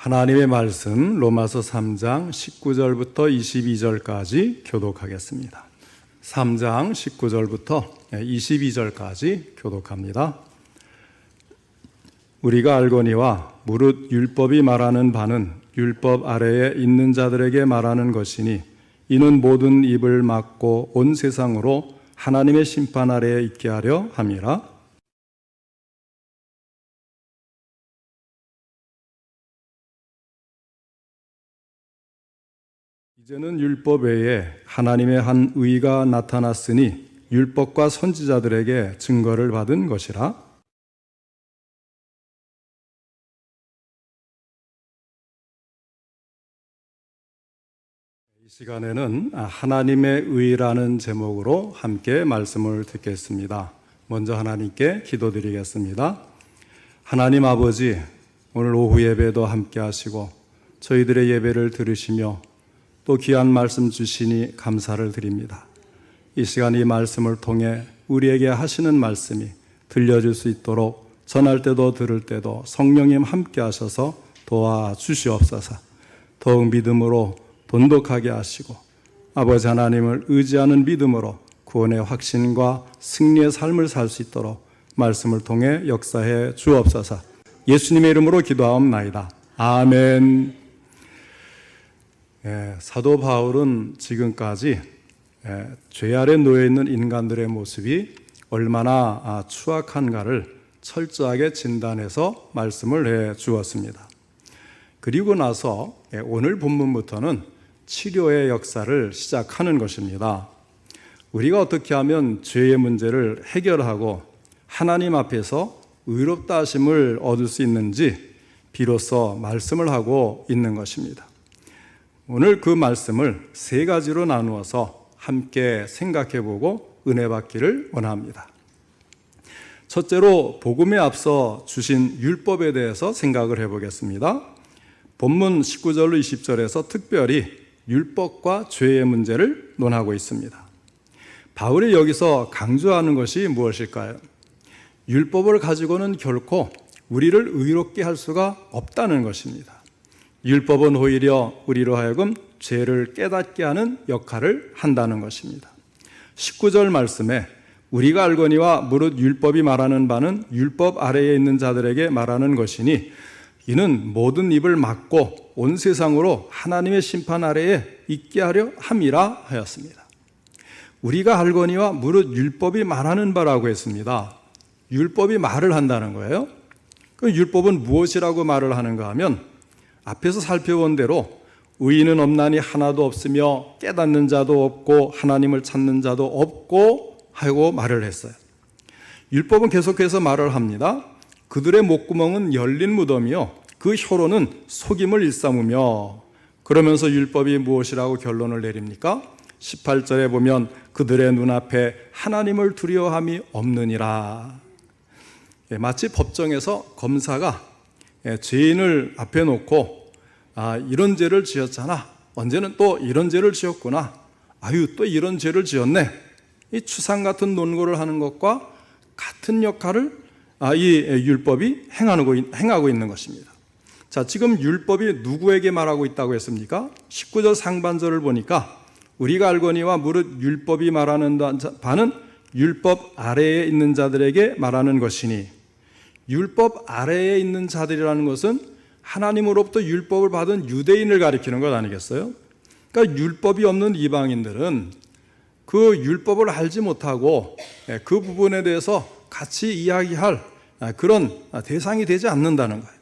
하나님의 말씀 로마서 3장 19절부터 22절까지 교독하겠습니다. 3장 19절부터 22절까지 교독합니다. 우리가 알거니와 무릇 율법이 말하는 바는 율법 아래에 있는 자들에게 말하는 것이니 이는 모든 입을 막고 온 세상으로 하나님의 심판 아래에 있게 하려 함이라. 이제는 율법 외에 하나님의 한 의가 나타났으니 율법과 선지자들에게 증거를 받은 것이라. 이 시간에는 하나님의 의라는 제목으로 함께 말씀을 듣겠습니다. 먼저 하나님께 기도드리겠습니다. 하나님 아버지, 오늘 오후 예배도 함께 하시고 저희들의 예배를 들으시며 또 귀한 말씀 주시니 감사를 드립니다. 이 시간 이 말씀을 통해 우리에게 하시는 말씀이 들려줄 수 있도록 전할 때도 들을 때도 성령님 함께 하셔서 도와주시옵소서. 더욱 믿음으로 돈독하게 하시고 아버지 하나님을 의지하는 믿음으로 구원의 확신과 승리의 삶을 살 수 있도록 말씀을 통해 역사해 주옵소서. 예수님의 이름으로 기도하옵나이다. 아멘. 사도 바울은 지금까지 죄 아래 놓여 있는 인간들의 모습이 얼마나 추악한가를 철저하게 진단해서 말씀을 해 주었습니다. 그리고 나서 오늘 본문부터는 치료의 역사를 시작하는 것입니다. 우리가 어떻게 하면 죄의 문제를 해결하고 하나님 앞에서 의롭다 하심을 얻을 수 있는지 비로소 말씀을 하고 있는 것입니다. 오늘 그 말씀을 세 가지로 나누어서 함께 생각해보고 은혜 받기를 원합니다. 첫째로 복음에 앞서 주신 율법에 대해서 생각을 해보겠습니다. 본문 19절로 20절에서 특별히 율법과 죄의 문제를 논하고 있습니다. 바울이 여기서 강조하는 것이 무엇일까요? 율법을 가지고는 결코 우리를 의롭게 할 수가 없다는 것입니다. 율법은 오히려 우리로 하여금 죄를 깨닫게 하는 역할을 한다는 것입니다. 19절 말씀에 우리가 알거니와 무릇 율법이 말하는 바는 율법 아래에 있는 자들에게 말하는 것이니 이는 모든 입을 막고 온 세상으로 하나님의 심판 아래에 있게 하려 함이라 하였습니다. 우리가 알거니와 무릇 율법이 말하는 바라고 했습니다. 율법이 말을 한다는 거예요. 그럼 율법은 무엇이라고 말을 하는가 하면 앞에서 살펴본 대로 의인은 없나니 하나도 없으며 깨닫는 자도 없고 하나님을 찾는 자도 없고 하고 말을 했어요. 율법은 계속해서 말을 합니다. 그들의 목구멍은 열린 무덤이요 그 혀로는 속임을 일삼으며 그러면서 율법이 무엇이라고 결론을 내립니까? 18절에 보면 그들의 눈앞에 하나님을 두려워함이 없느니라. 마치 법정에서 검사가 죄인을 앞에 놓고 이런 죄를 지었잖아. 언제는 또 이런 죄를 지었구나. 아유 또 이런 죄를 지었네. 이 추상 같은 논거를 하는 것과 같은 역할을 이 율법이 행하고 있는 것입니다. 자, 지금 율법이 누구에게 말하고 있다고 했습니까? 19절 상반절을 보니까 우리가 알거니와 무릇 율법이 말하는 바는 율법 아래에 있는 자들에게 말하는 것이니 율법 아래에 있는 자들이라는 것은 하나님으로부터 율법을 받은 유대인을 가리키는 것 아니겠어요? 그러니까 율법이 없는 이방인들은 그 율법을 알지 못하고 그 부분에 대해서 같이 이야기할 그런 대상이 되지 않는다는 거예요.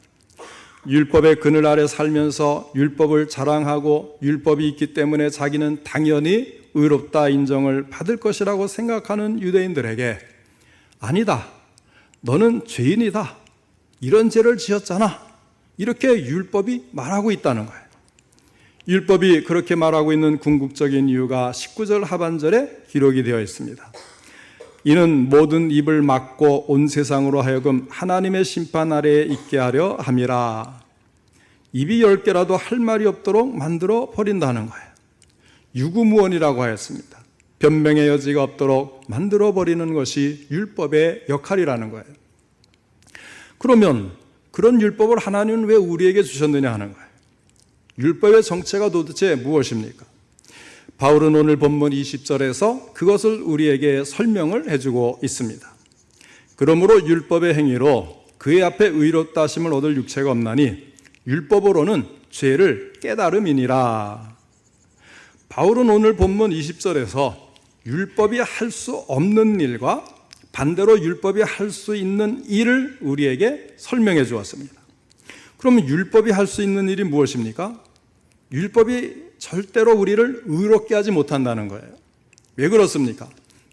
율법의 그늘 아래 살면서 율법을 자랑하고 율법이 있기 때문에 자기는 당연히 의롭다 인정을 받을 것이라고 생각하는 유대인들에게 아니다. 너는 죄인이다. 이런 죄를 지었잖아. 이렇게 율법이 말하고 있다는 거예요. 율법이 그렇게 말하고 있는 궁극적인 이유가 19절 하반절에 기록이 되어 있습니다. 이는 모든 입을 막고 온 세상으로 하여금 하나님의 심판 아래에 있게 하려 함이라. 입이 10개라도 할 말이 없도록 만들어 버린다는 거예요. 유구무원이라고 하였습니다. 변명의 여지가 없도록 만들어 버리는 것이 율법의 역할이라는 거예요. 그러면 그런 율법을 하나님은 왜 우리에게 주셨느냐 하는 거예요. 율법의 정체가 도대체 무엇입니까? 바울은 오늘 본문 20절에서 그것을 우리에게 설명을 해주고 있습니다. 그러므로 율법의 행위로 그의 앞에 의롭다 하심을 얻을 육체가 없나니 율법으로는 죄를 깨달음이니라. 바울은 오늘 본문 20절에서 율법이 할 수 없는 일과 반대로 율법이 할 수 있는 일을 우리에게 설명해 주었습니다. 그러면 율법이 할 수 있는 일이 무엇입니까? 율법이 절대로 우리를 의롭게 하지 못한다는 거예요. 왜 그렇습니까?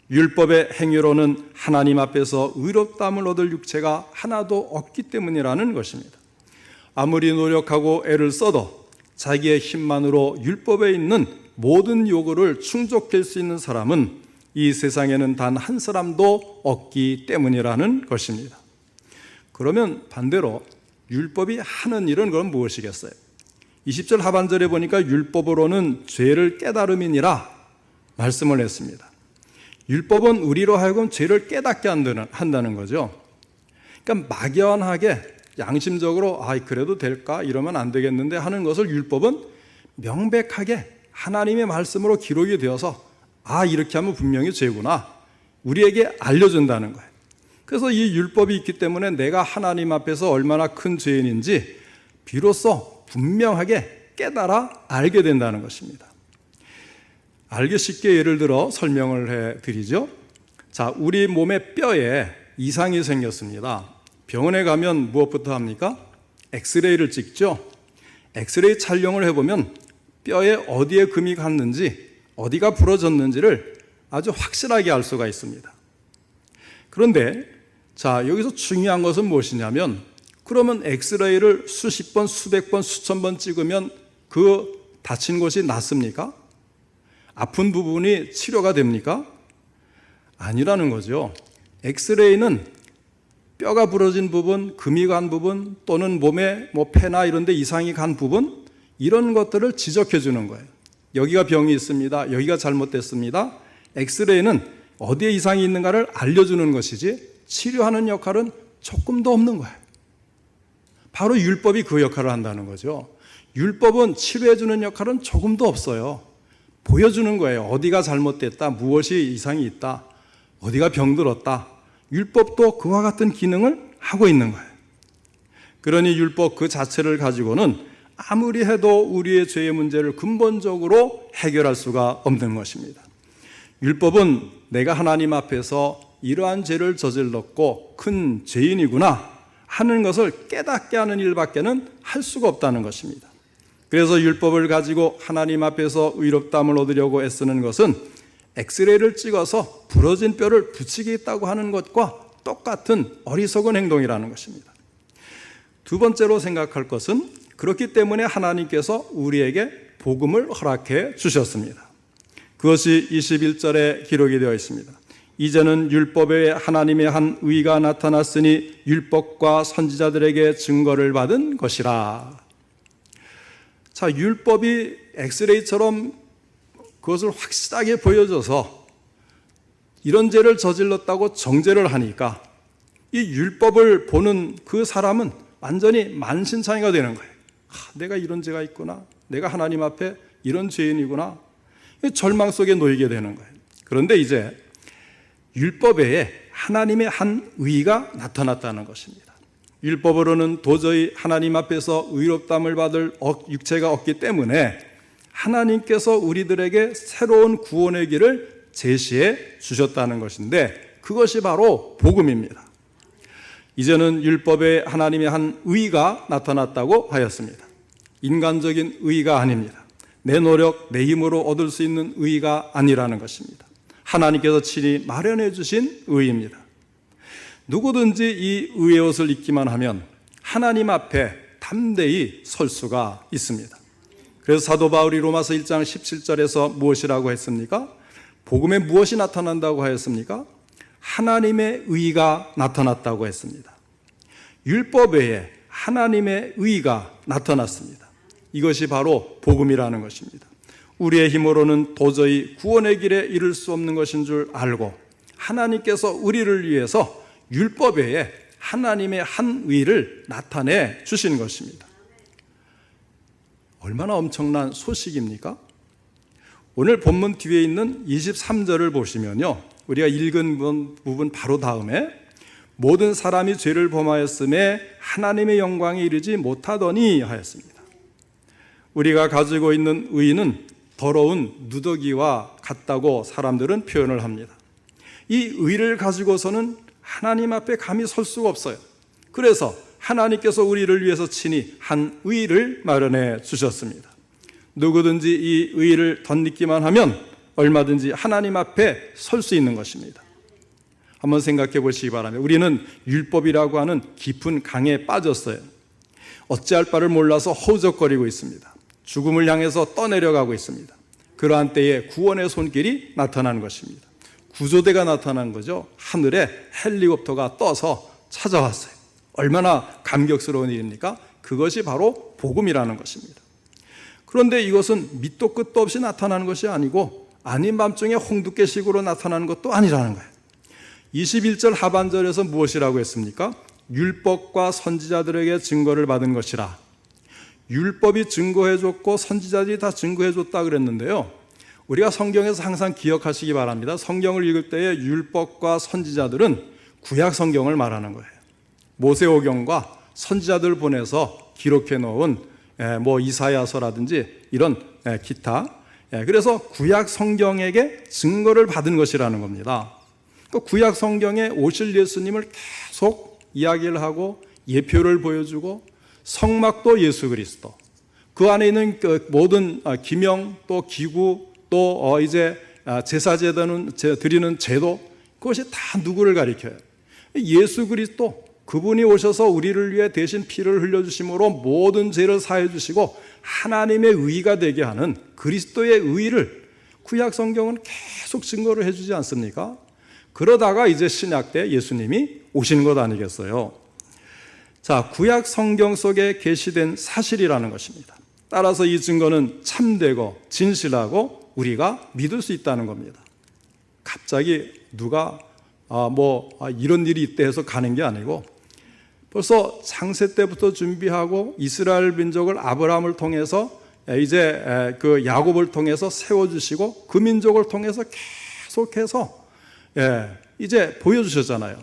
율법의 행위로는 하나님 앞에서 의롭다함을 얻을 육체가 하나도 없기 때문이라는 것입니다. 아무리 노력하고 애를 써도 자기의 힘만으로 율법에 있는 모든 요구를 충족할 수 있는 사람은 이 세상에는 단 한 사람도 없기 때문이라는 것입니다. 그러면 반대로 율법이 하는 일은 그럼 무엇이겠어요? 20절 하반절에 보니까 율법으로는 죄를 깨달음이니라 말씀을 했습니다. 율법은 우리로 하여금 죄를 깨닫게 한다는 거죠. 그러니까 막연하게 양심적으로 그래도 될까 이러면 안 되겠는데 하는 것을 율법은 명백하게 하나님의 말씀으로 기록이 되어서 이렇게 하면 분명히 죄구나 우리에게 알려준다는 거예요. 그래서 이 율법이 있기 때문에 내가 하나님 앞에서 얼마나 큰 죄인인지 비로소 분명하게 깨달아 알게 된다는 것입니다. 알기 쉽게 예를 들어 설명을 해드리죠. 자, 우리 몸의 뼈에 이상이 생겼습니다. 병원에 가면 무엇부터 합니까? 엑스레이를 찍죠. 엑스레이 촬영을 해보면 뼈에 어디에 금이 갔는지 어디가 부러졌는지를 아주 확실하게 알 수가 있습니다. 그런데 자, 여기서 중요한 것은 무엇이냐면 그러면 엑스레이를 수십 번, 수백 번, 수천 번 찍으면 그 다친 곳이 낫습니까? 아픈 부분이 치료가 됩니까? 아니라는 거죠. 엑스레이는 뼈가 부러진 부분, 금이 간 부분 또는 몸에 폐나 이런 데 이상이 간 부분 이런 것들을 지적해 주는 거예요. 여기가 병이 있습니다. 여기가 잘못됐습니다. 엑스레이는 어디에 이상이 있는가를 알려주는 것이지 치료하는 역할은 조금도 없는 거예요. 바로 율법이 그 역할을 한다는 거죠. 율법은 치료해 주는 역할은 조금도 없어요. 보여주는 거예요. 어디가 잘못됐다, 무엇이 이상이 있다, 어디가 병들었다. 율법도 그와 같은 기능을 하고 있는 거예요. 그러니 율법 그 자체를 가지고는 아무리 해도 우리의 죄의 문제를 근본적으로 해결할 수가 없는 것입니다. 율법은 내가 하나님 앞에서 이러한 죄를 저질렀고 큰 죄인이구나 하는 것을 깨닫게 하는 일밖에는 할 수가 없다는 것입니다. 그래서 율법을 가지고 하나님 앞에서 의롭다함을 얻으려고 애쓰는 것은 엑스레이를 찍어서 부러진 뼈를 붙이겠다고 하는 것과 똑같은 어리석은 행동이라는 것입니다. 두 번째로 생각할 것은 그렇기 때문에 하나님께서 우리에게 복음을 허락해 주셨습니다. 그것이 21절에 기록이 되어 있습니다. 이제는 율법에 하나님의 한 의가 나타났으니 율법과 선지자들에게 증거를 받은 것이라. 자, 율법이 엑스레이처럼 그것을 확실하게 보여줘서 이런 죄를 저질렀다고 정죄를 하니까 이 율법을 보는 그 사람은 완전히 만신창이가 되는 거예요. 내가 이런 죄가 있구나. 내가 하나님 앞에 이런 죄인이구나. 절망 속에 놓이게 되는 거예요. 그런데 이제 율법 외에 하나님의 한 의가 나타났다는 것입니다. 율법으로는 도저히 하나님 앞에서 의롭다함을 받을 육체가 없기 때문에 하나님께서 우리들에게 새로운 구원의 길을 제시해 주셨다는 것인데 그것이 바로 복음입니다. 이제는 율법에 하나님의 한 의가 나타났다고 하였습니다. 인간적인 의가 아닙니다. 내 노력, 내 힘으로 얻을 수 있는 의가 아니라는 것입니다. 하나님께서 친히 마련해 주신 의입니다. 누구든지 이 의의 옷을 입기만 하면 하나님 앞에 담대히 설 수가 있습니다. 그래서 사도 바울이 로마서 1장 17절에서 무엇이라고 했습니까? 복음에 무엇이 나타난다고 하였습니까? 하나님의 의가 나타났다고 했습니다. 율법 외에 하나님의 의가 나타났습니다. 이것이 바로 복음이라는 것입니다. 우리의 힘으로는 도저히 구원의 길에 이를 수 없는 것인 줄 알고 하나님께서 우리를 위해서 율법 외에 하나님의 한 의를 나타내 주신 것입니다. 얼마나 엄청난 소식입니까? 오늘 본문 뒤에 있는 23절을 보시면요, 우리가 읽은 부분 바로 다음에 모든 사람이 죄를 범하였음에 하나님의 영광에 이르지 못하더니 하였습니다. 우리가 가지고 있는 의는 더러운 누더기와 같다고 사람들은 표현을 합니다. 이 의를 가지고서는 하나님 앞에 감히 설 수가 없어요. 그래서 하나님께서 우리를 위해서 친히 한 의를 마련해 주셨습니다. 누구든지 이 의를 덧입기만 하면 얼마든지 하나님 앞에 설 수 있는 것입니다. 한번 생각해 보시기 바랍니다. 우리는 율법이라고 하는 깊은 강에 빠졌어요. 어찌할 바를 몰라서 허우적거리고 있습니다. 죽음을 향해서 떠내려가고 있습니다. 그러한 때에 구원의 손길이 나타나는 것입니다. 구조대가 나타난 거죠. 하늘에 헬리콥터가 떠서 찾아왔어요. 얼마나 감격스러운 일입니까? 그것이 바로 복음이라는 것입니다. 그런데 이것은 밑도 끝도 없이 나타나는 것이 아니고 아닌 밤중에 홍두깨식으로 나타나는 것도 아니라는 거예요. 21절 하반절에서 무엇이라고 했습니까? 율법과 선지자들에게 증거를 받은 것이라. 율법이 증거해줬고 선지자들이 다 증거해줬다 그랬는데요, 우리가 성경에서 항상 기억하시기 바랍니다. 성경을 읽을 때에 율법과 선지자들은 구약 성경을 말하는 거예요. 모세오경과 선지자들 보내서 기록해 놓은 이사야서라든지 이런 기타, 그래서 구약 성경에게 증거를 받은 것이라는 겁니다. 구약 성경에 오실 예수님을 계속 이야기를 하고 예표를 보여주고, 성막도 예수 그리스도, 그 안에 있는 모든 기명 또 기구 또 이제 제사 드리는 제도, 그것이 다 누구를 가리켜요? 예수 그리스도, 그분이 오셔서 우리를 위해 대신 피를 흘려주심으로 모든 죄를 사해 주시고 하나님의 의가 되게 하는 그리스도의 의를 구약 성경은 계속 증거를 해주지 않습니까? 그러다가 이제 신약 때 예수님이 오신 것 아니겠어요? 자, 구약 성경 속에 계시된 사실이라는 것입니다. 따라서 이 증거는 참되고 진실하고 우리가 믿을 수 있다는 겁니다. 갑자기 누가 이런 일이 있대 해서 가는 게 아니고, 벌써 창세 때부터 준비하고 이스라엘 민족을 아브라함을 통해서 이제 그 야곱을 통해서 세워주시고 그 민족을 통해서 계속해서 이제 보여주셨잖아요.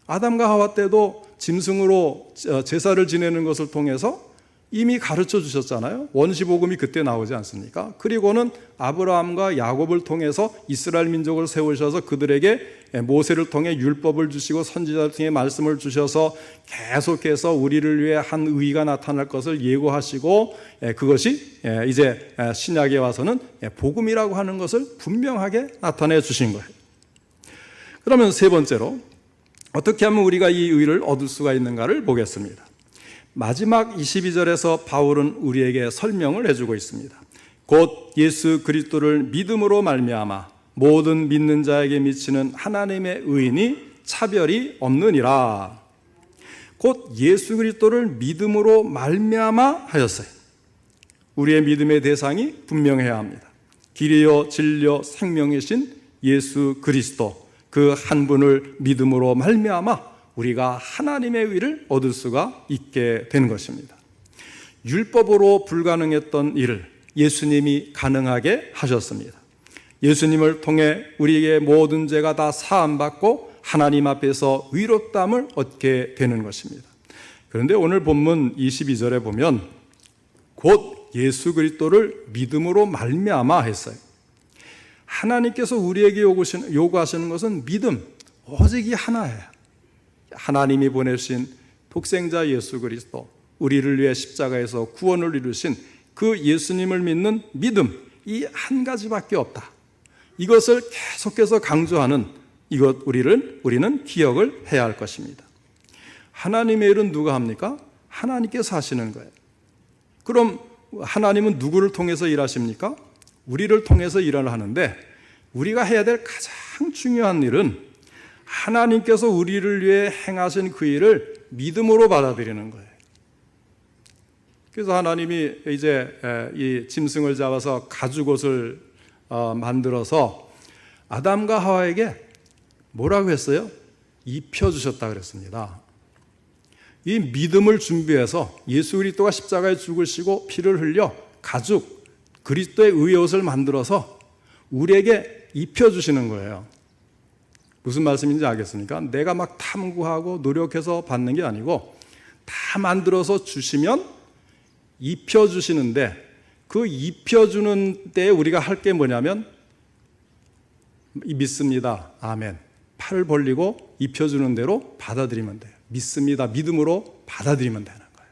아담과 하와 때도 짐승으로 제사를 지내는 것을 통해서 이미 가르쳐 주셨잖아요. 원시복음이 그때 나오지 않습니까? 그리고는 아브라함과 야곱을 통해서 이스라엘 민족을 세우셔서 그들에게 모세를 통해 율법을 주시고 선지자를 통해 말씀을 주셔서 계속해서 우리를 위해 한 의가 나타날 것을 예고하시고, 그것이 이제 신약에 와서는 복음이라고 하는 것을 분명하게 나타내 주신 거예요. 그러면 세 번째로 어떻게 하면 우리가 이 의를 얻을 수가 있는가를 보겠습니다. 마지막 22절에서 바울은 우리에게 설명을 해주고 있습니다. 곧 예수 그리스도를 믿음으로 말미암아 모든 믿는 자에게 미치는 하나님의 의인이 차별이 없느니라. 곧 예수 그리스도를 믿음으로 말미암아 하였어요. 우리의 믿음의 대상이 분명해야 합니다. 길이요 진리요 생명이신 예수 그리스도, 그 한 분을 믿음으로 말미암아 우리가 하나님의 의를 얻을 수가 있게 된 것입니다. 율법으로 불가능했던 일을 예수님이 가능하게 하셨습니다. 예수님을 통해 우리에게 모든 죄가 다 사함받고 하나님 앞에서 의롭다함을 얻게 되는 것입니다. 그런데 오늘 본문 22절에 보면 곧 예수 그리스도를 믿음으로 말미암아 했어요. 하나님께서 우리에게 요구하시는 것은 믿음, 오직 이 하나예요. 하나님이 보내신 독생자 예수 그리스도, 우리를 위해 십자가에서 구원을 이루신 그 예수님을 믿는 믿음, 이 한 가지밖에 없다. 이것을 계속해서 강조하는 이것 우리는 기억을 해야 할 것입니다. 하나님의 일은 누가 합니까? 하나님께서 하시는 거예요. 그럼 하나님은 누구를 통해서 일하십니까? 우리를 통해서 일을 하는데, 우리가 해야 될 가장 중요한 일은 하나님께서 우리를 위해 행하신 그 일을 믿음으로 받아들이는 거예요. 그래서 하나님이 이제 이 짐승을 잡아서 가죽옷을 만들어서 아담과 하와에게 뭐라고 했어요? 입혀주셨다 그랬습니다. 이 믿음을 준비해서 예수 그리스도가 십자가에 죽으시고 피를 흘려 가죽 그리스도의 의의 옷을 만들어서 우리에게 입혀주시는 거예요. 무슨 말씀인지 알겠습니까? 내가 막 탐구하고 노력해서 받는 게 아니고 다 만들어서 주시면 입혀주시는데, 그 입혀주는 때 우리가 할 게 뭐냐면 믿습니다. 아멘. 팔을 벌리고 입혀주는 대로 받아들이면 돼요. 믿습니다. 믿음으로 받아들이면 되는 거예요.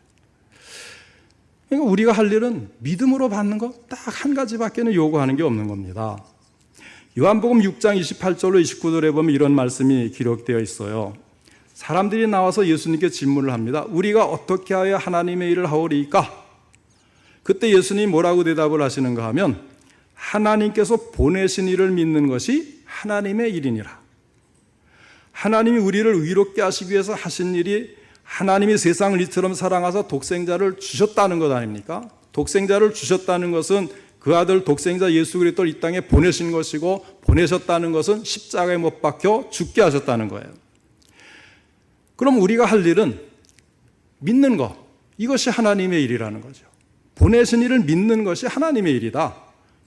그러니까 우리가 할 일은 믿음으로 받는 거 딱 한 가지밖에는 요구하는 게 없는 겁니다. 요한복음 6장 28절로 29절에 보면 이런 말씀이 기록되어 있어요. 사람들이 나와서 예수님께 질문을 합니다. 우리가 어떻게 하여 하나님의 일을 하오리까? 그때 예수님이 뭐라고 대답을 하시는가 하면, 하나님께서 보내신 일을 믿는 것이 하나님의 일이니라. 하나님이 우리를 의롭게 하시기 위해서 하신 일이, 하나님이 세상을 이처럼 사랑하사 독생자를 주셨다는 것 아닙니까? 독생자를 주셨다는 것은 그 아들 독생자 예수 그리스도를 이 땅에 보내신 것이고, 보내셨다는 것은 십자가에 못 박혀 죽게 하셨다는 거예요. 그럼 우리가 할 일은 믿는 것, 이것이 하나님의 일이라는 거죠. 보내신 일을 믿는 것이 하나님의 일이다,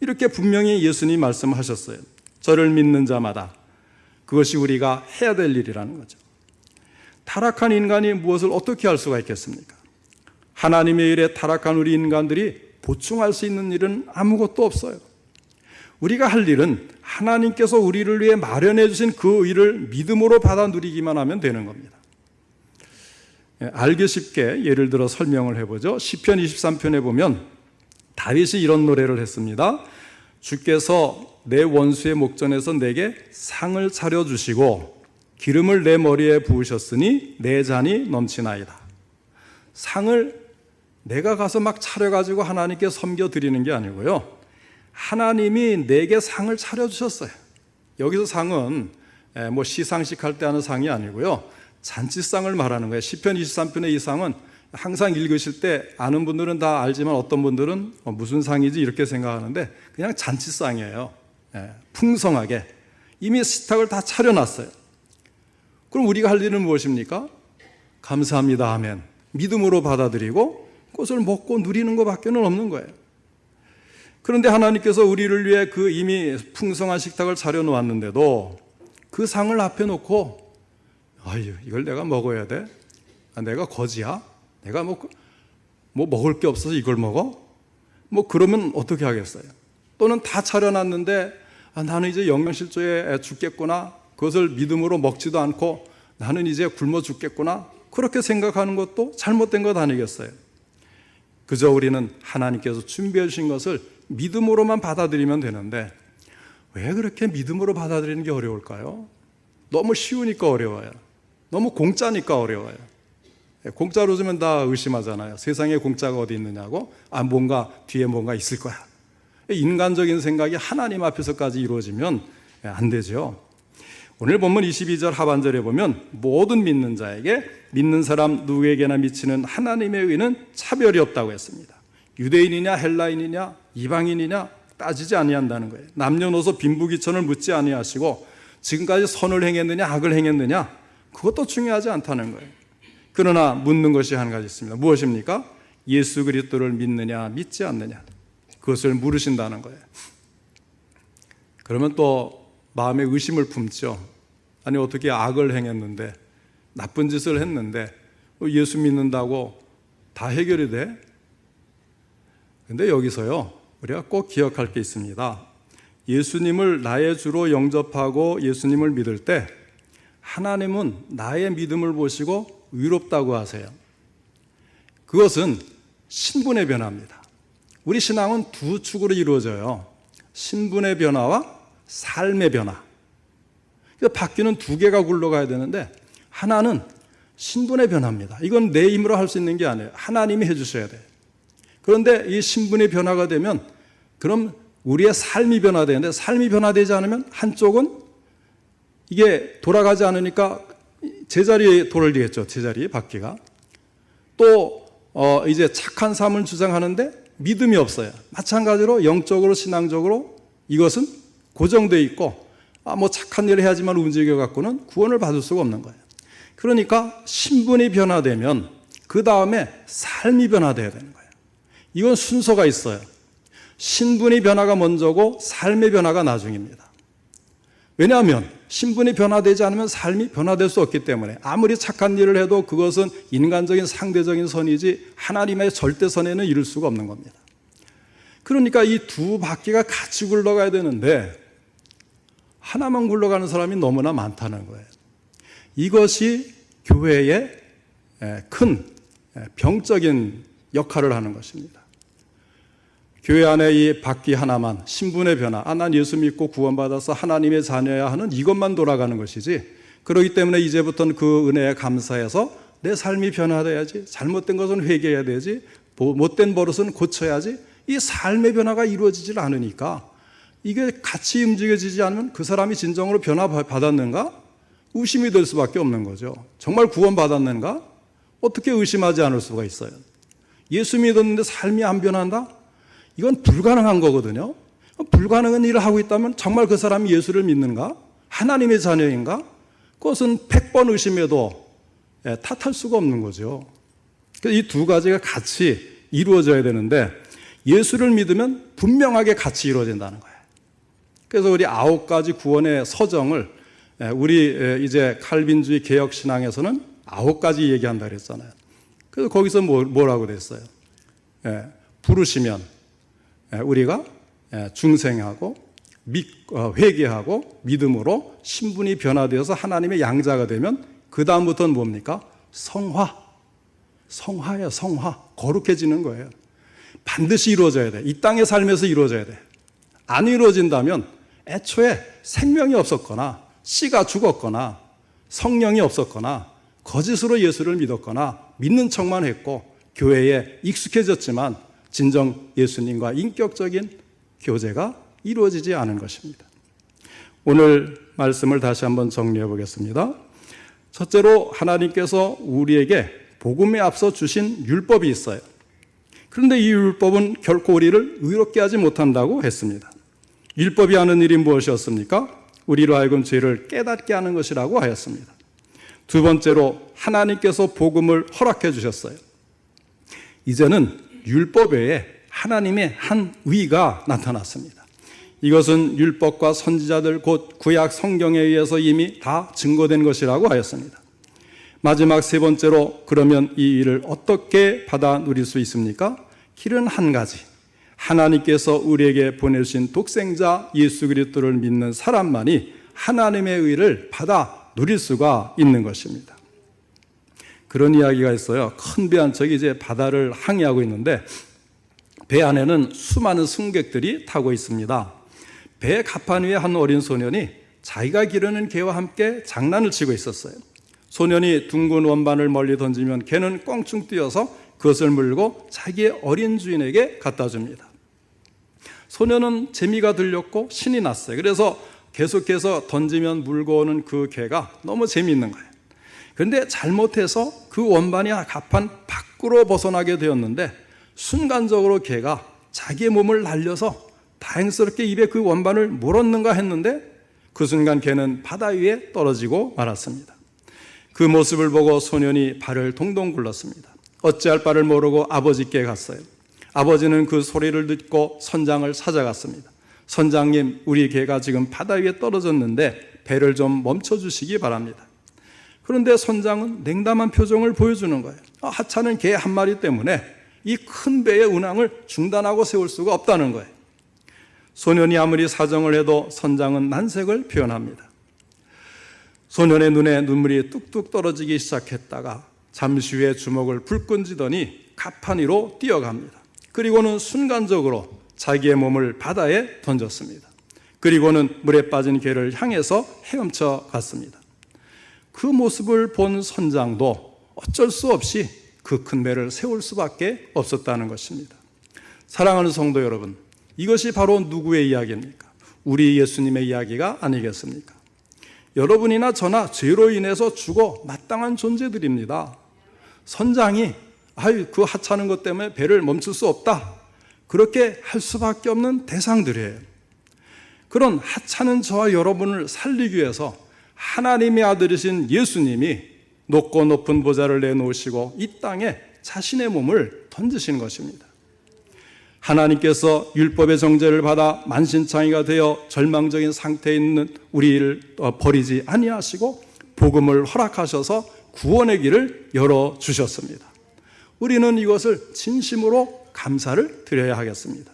이렇게 분명히 예수님이 말씀하셨어요. 저를 믿는 자마다 그것이 우리가 해야 될 일이라는 거죠. 타락한 인간이 무엇을 어떻게 할 수가 있겠습니까? 하나님의 일에 타락한 우리 인간들이 보충할 수 있는 일은 아무것도 없어요. 우리가 할 일은 하나님께서 우리를 위해 마련해 주신 그 일을 믿음으로 받아 누리기만 하면 되는 겁니다. 알기 쉽게 예를 들어 설명을 해보죠. 시편 23편에 보면 다윗이 이런 노래를 했습니다. 주께서 내 원수의 목전에서 내게 상을 차려주시고 기름을 내 머리에 부으셨으니 내 잔이 넘치나이다. 상을 내가 가서 막 차려가지고 하나님께 섬겨드리는 게 아니고요, 하나님이 내게 상을 차려주셨어요. 여기서 상은 뭐 시상식 할 때 하는 상이 아니고요, 잔치상을 말하는 거예요. 시편 23편의 이 상은 항상 읽으실 때 아는 분들은 다 알지만 어떤 분들은 무슨 상이지 이렇게 생각하는데 그냥 잔치상이에요. 풍성하게 이미 식탁을 다 차려놨어요. 그럼 우리가 할 일은 무엇입니까? 감사합니다 하면 믿음으로 받아들이고 그것을 먹고 누리는 것밖에는 없는 거예요. 그런데 하나님께서 우리를 위해 그 이미 풍성한 식탁을 차려놓았는데도 그 상을 앞에 놓고, 아유, 이걸 내가 먹어야 돼? 내가 거지야? 내가 뭐 먹을 게 없어서 이걸 먹어? 뭐 그러면 어떻게 하겠어요? 또는 다 차려놨는데 나는 이제 영양실조에 죽겠구나, 그것을 믿음으로 먹지도 않고 나는 이제 굶어 죽겠구나, 그렇게 생각하는 것도 잘못된 것 아니겠어요? 그저 우리는 하나님께서 준비해 주신 것을 믿음으로만 받아들이면 되는데 왜 그렇게 믿음으로 받아들이는 게 어려울까요? 너무 쉬우니까 어려워요. 너무 공짜니까 어려워요. 공짜로 주면 다 의심하잖아요. 세상에 공짜가 어디 있느냐고. 뭔가 뒤에 뭔가 있을 거야. 인간적인 생각이 하나님 앞에서까지 이루어지면 안 되죠. 오늘 본문 22절 하반절에 보면 모든 믿는 자에게, 믿는 사람 누구에게나 미치는 하나님의 의는 차별이 없다고 했습니다. 유대인이냐 헬라인이냐 이방인이냐 따지지 아니한다는 거예요. 남녀노소 빈부귀천을 묻지 아니하시고 지금까지 선을 행했느냐 악을 행했느냐 그것도 중요하지 않다는 거예요. 그러나 묻는 것이 한 가지 있습니다. 무엇입니까? 예수 그리스도를 믿느냐 믿지 않느냐, 그것을 물으신다는 거예요. 그러면 또 마음에 의심을 품죠. 아니 어떻게 악을 행했는데, 나쁜 짓을 했는데 예수 믿는다고 다 해결이 돼? 근데 여기서요, 우리가 꼭 기억할 게 있습니다. 예수님을 나의 주로 영접하고 예수님을 믿을 때 하나님은 나의 믿음을 보시고 의롭다고 하세요. 그것은 신분의 변화입니다. 우리 신앙은 두 축으로 이루어져요. 신분의 변화와 삶의 변화. 바퀴는 두 개가 굴러가야 되는데 하나는 신분의 변화입니다. 이건 내 힘으로 할 수 있는 게 아니에요. 하나님이 해주셔야 돼요. 그런데 이 신분의 변화가 되면 그럼 우리의 삶이 변화되는데, 삶이 변화되지 않으면 한쪽은 이게 돌아가지 않으니까 제자리에 돌리겠죠. 제자리에 바퀴가. 또 이제 착한 삶을 주장하는데 믿음이 없어요. 마찬가지로 영적으로 신앙적으로 이것은 고정되어 있고 뭐 착한 일을 해야지만 움직여 갖고는 구원을 받을 수가 없는 거예요. 그러니까 신분이 변화되면 그 다음에 삶이 변화돼야 되는 거예요. 이건 순서가 있어요. 신분이 변화가 먼저고 삶의 변화가 나중입니다. 왜냐하면 신분이 변화되지 않으면 삶이 변화될 수 없기 때문에 아무리 착한 일을 해도 그것은 인간적인 상대적인 선이지 하나님의 절대선에는 이룰 수가 없는 겁니다. 그러니까 이 두 바퀴가 같이 굴러가야 되는데 하나만 굴러가는 사람이 너무나 많다는 거예요. 이것이 교회의 큰 병적인 역할을 하는 것입니다. 교회 안에 이 바퀴 하나만, 신분의 변화, 난 예수 믿고 구원받아서 하나님의 자녀야 하는 이것만 돌아가는 것이지, 그렇기 때문에 이제부터는 그 은혜에 감사해서 내 삶이 변화돼야지, 잘못된 것은 회개해야 되지, 못된 버릇은 고쳐야지, 이 삶의 변화가 이루어지질 않으니까 이게 같이 움직여지지 않으면 그 사람이 진정으로 변화받았는가? 의심이 될 수밖에 없는 거죠. 정말 구원받았는가? 어떻게 의심하지 않을 수가 있어요? 예수 믿었는데 삶이 안 변한다? 이건 불가능한 거거든요. 불가능한 일을 하고 있다면 정말 그 사람이 예수를 믿는가? 하나님의 자녀인가? 그것은 100번 의심해도 탓할 수가 없는 거죠. 이 두 가지가 같이 이루어져야 되는데 예수를 믿으면 분명하게 같이 이루어진다는 거예요. 그래서 우리 9가지 구원의 서정을 우리 이제 칼빈주의 개혁신앙에서는 9가지 얘기한다 그랬잖아요. 그래서 거기서 뭐라고 됐어요? 부르시면 우리가 중생하고 회개하고 믿음으로 신분이 변화되어서 하나님의 양자가 되면 그 다음부터는 뭡니까? 성화예요. 성화. 거룩해지는 거예요. 반드시 이루어져야 돼. 이 땅의 삶에서 이루어져야 돼. 안 이루어진다면 애초에 생명이 없었거나 씨가 죽었거나 성령이 없었거나 거짓으로 예수를 믿었거나 믿는 척만 했고 교회에 익숙해졌지만 진정 예수님과 인격적인 교제가 이루어지지 않은 것입니다. 오늘 말씀을 다시 한번 정리해 보겠습니다. 첫째로 하나님께서 우리에게 복음에 앞서 주신 율법이 있어요. 그런데 이 율법은 결코 우리를 의롭게 하지 못한다고 했습니다. 율법이 하는 일이 무엇이었습니까? 우리로 하여금 죄를 깨닫게 하는 것이라고 하였습니다. 두 번째로 하나님께서 복음을 허락해 주셨어요. 이제는 율법 외에 하나님의 한 의가 나타났습니다. 이것은 율법과 선지자들 곧 구약 성경에 의해서 이미 다 증거된 것이라고 하였습니다. 마지막 세 번째로 그러면 이 일을 어떻게 받아 누릴 수 있습니까? 길은 한 가지. 하나님께서 우리에게 보내신 독생자 예수 그리스도를 믿는 사람만이 하나님의 의를 받아 누릴 수가 있는 것입니다. 그런 이야기가 있어요. 큰 배 한 척이 이제 바다를 항해하고 있는데 배 안에는 수많은 승객들이 타고 있습니다. 배 갑판 위에 한 어린 소년이 자기가 기르는 개와 함께 장난을 치고 있었어요. 소년이 둥근 원반을 멀리 던지면 개는 껑충 뛰어서 그것을 물고 자기의 어린 주인에게 갖다 줍니다. 소년은 재미가 들렸고 신이 났어요. 그래서 계속해서 던지면 물고 오는 그 개가 너무 재미있는 거예요. 그런데 잘못해서 그 원반이 갑판 밖으로 벗어나게 되었는데 순간적으로 개가 자기의 몸을 날려서 다행스럽게 입에 그 원반을 물었는가 했는데 그 순간 개는 바다 위에 떨어지고 말았습니다. 그 모습을 보고 소년이 발을 동동 굴렀습니다. 어찌할 바를 모르고 아버지께 갔어요. 아버지는 그 소리를 듣고 선장을 찾아갔습니다. 선장님, 우리 개가 지금 바다 위에 떨어졌는데 배를 좀 멈춰주시기 바랍니다. 그런데 선장은 냉담한 표정을 보여주는 거예요. 하찮은 개 한 마리 때문에 이 큰 배의 운항을 중단하고 세울 수가 없다는 거예요. 소년이 아무리 사정을 해도 선장은 난색을 표현합니다. 소년의 눈에 눈물이 뚝뚝 떨어지기 시작했다가 잠시 후에 주먹을 불끈 쥐더니 갑판 위로 뛰어갑니다. 그리고는 순간적으로 자기의 몸을 바다에 던졌습니다. 그리고는 물에 빠진 개를 향해서 헤엄쳐 갔습니다. 그 모습을 본 선장도 어쩔 수 없이 그 큰 배를 세울 수밖에 없었다는 것입니다. 사랑하는 성도 여러분, 이것이 바로 누구의 이야기입니까? 우리 예수님의 이야기가 아니겠습니까? 여러분이나 저나 죄로 인해서 죽어 마땅한 존재들입니다. 선장이 그 하찮은 것 때문에 배를 멈출 수 없다, 그렇게 할 수밖에 없는 대상들이에요. 그런 하찮은 저와 여러분을 살리기 위해서 하나님의 아들이신 예수님이 높고 높은 보좌를 내놓으시고 이 땅에 자신의 몸을 던지신 것입니다. 하나님께서 율법의 정죄를 받아 만신창이가 되어 절망적인 상태에 있는 우리를 버리지 아니하시고 복음을 허락하셔서 구원의 길을 열어주셨습니다. 우리는 이것을 진심으로 감사를 드려야 하겠습니다.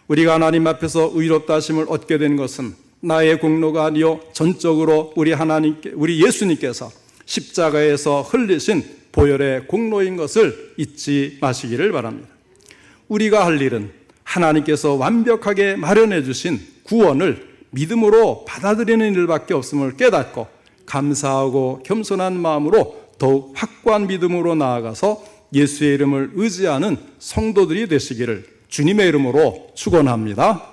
우리가 하나님 앞에서 의롭다 하심을 얻게 된 것은 나의 공로가 아니요 전적으로 우리 예수님께서 십자가에서 흘리신 보혈의 공로인 것을 잊지 마시기를 바랍니다. 우리가 할 일은 하나님께서 완벽하게 마련해 주신 구원을 믿음으로 받아들이는 일밖에 없음을 깨닫고 감사하고 겸손한 마음으로 더욱 확고한 믿음으로 나아가서 예수의 이름을 의지하는 성도들이 되시기를 주님의 이름으로 축원합니다.